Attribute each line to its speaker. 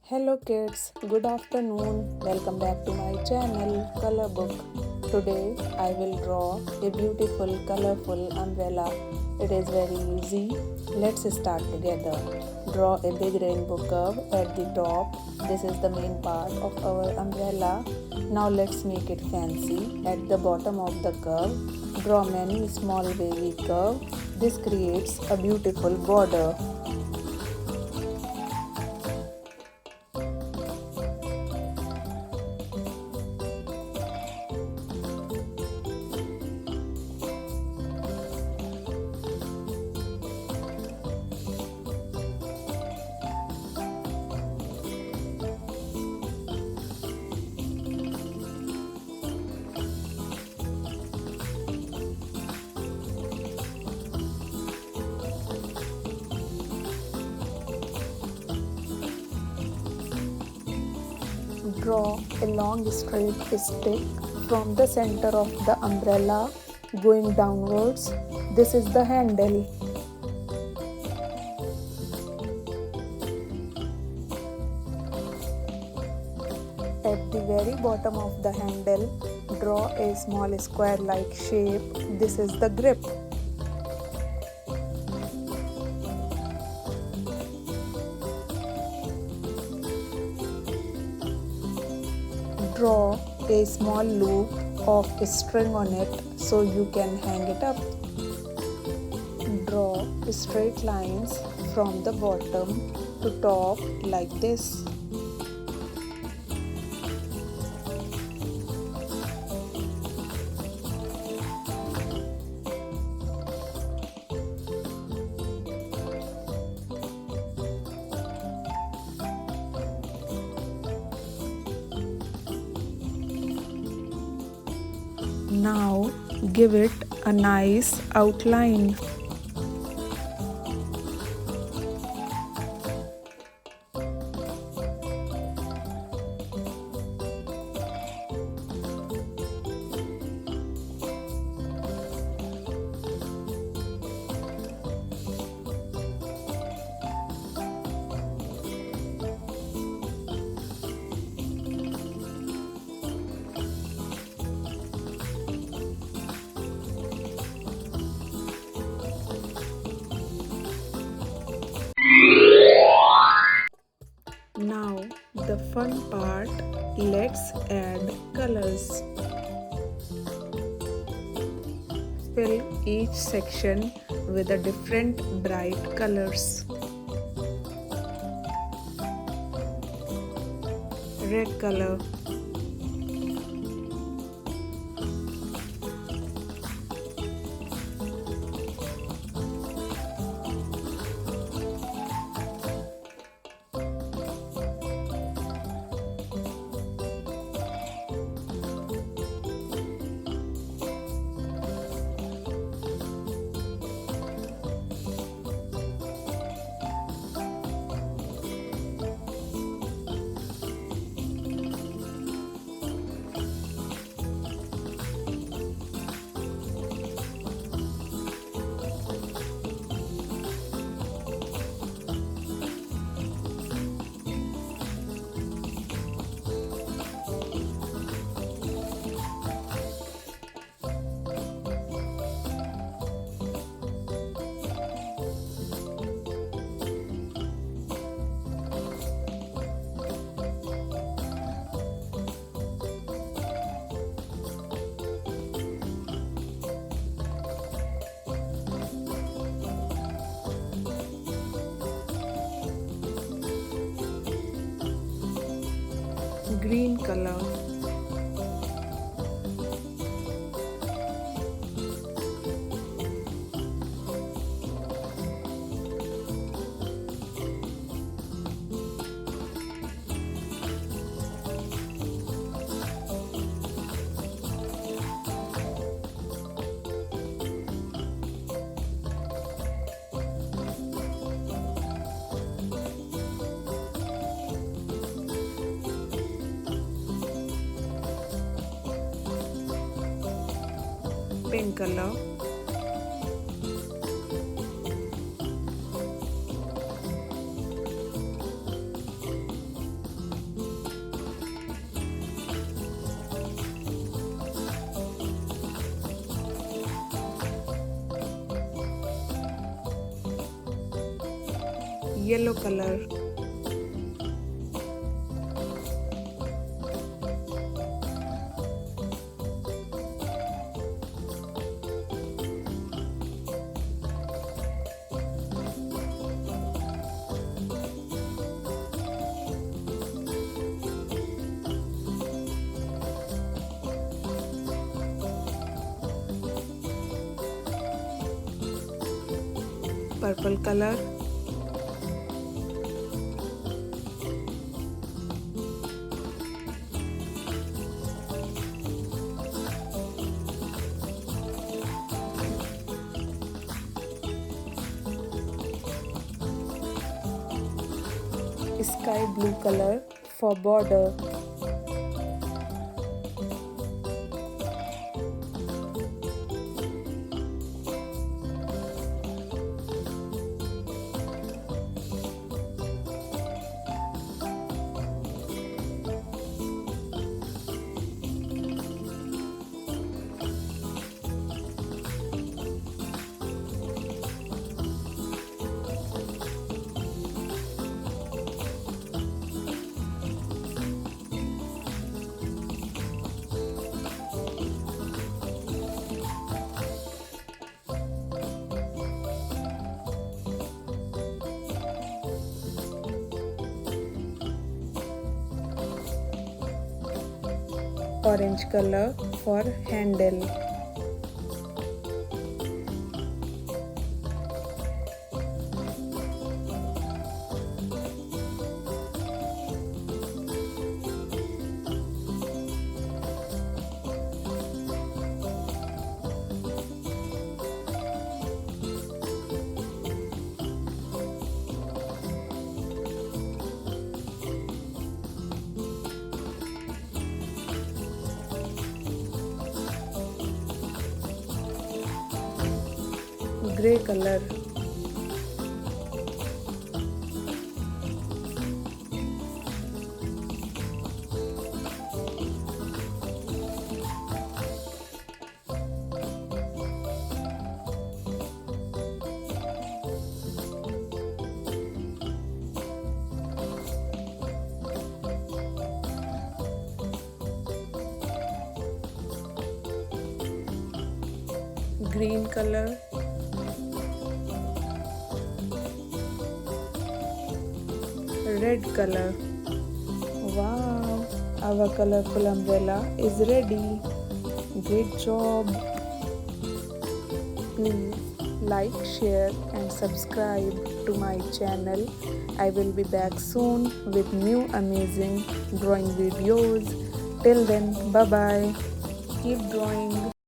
Speaker 1: Hello kids, good afternoon. Welcome back to my channel Colorbook. Today I will draw a beautiful colorful umbrella. It is very easy. Let's start together. Draw a big rainbow curve at the top. This is the main part of our umbrella. Now let's make it fancy. At the bottom of the curve, draw many small wavy curves. This creates a beautiful border. Draw a long straight stick from the center of the umbrella going downwards. This is the handle. At the very bottom of the handle, draw a small square-like shape. This is the grip. Draw a small loop of string on it so you can hang it up. Draw straight lines from the bottom to top like this. Now give it a nice outline. Now the fun part, let's add colors. Fill each section with a different bright colors. Red color, green color, pink color, yellow color, purple color, sky blue color for border, orange color for handle, grey color, green color, red color. Wow, our colorful umbrella is ready. Great job. Please like, share and subscribe to my channel. I will be back soon with new amazing drawing videos. Till then, bye bye. Keep drawing.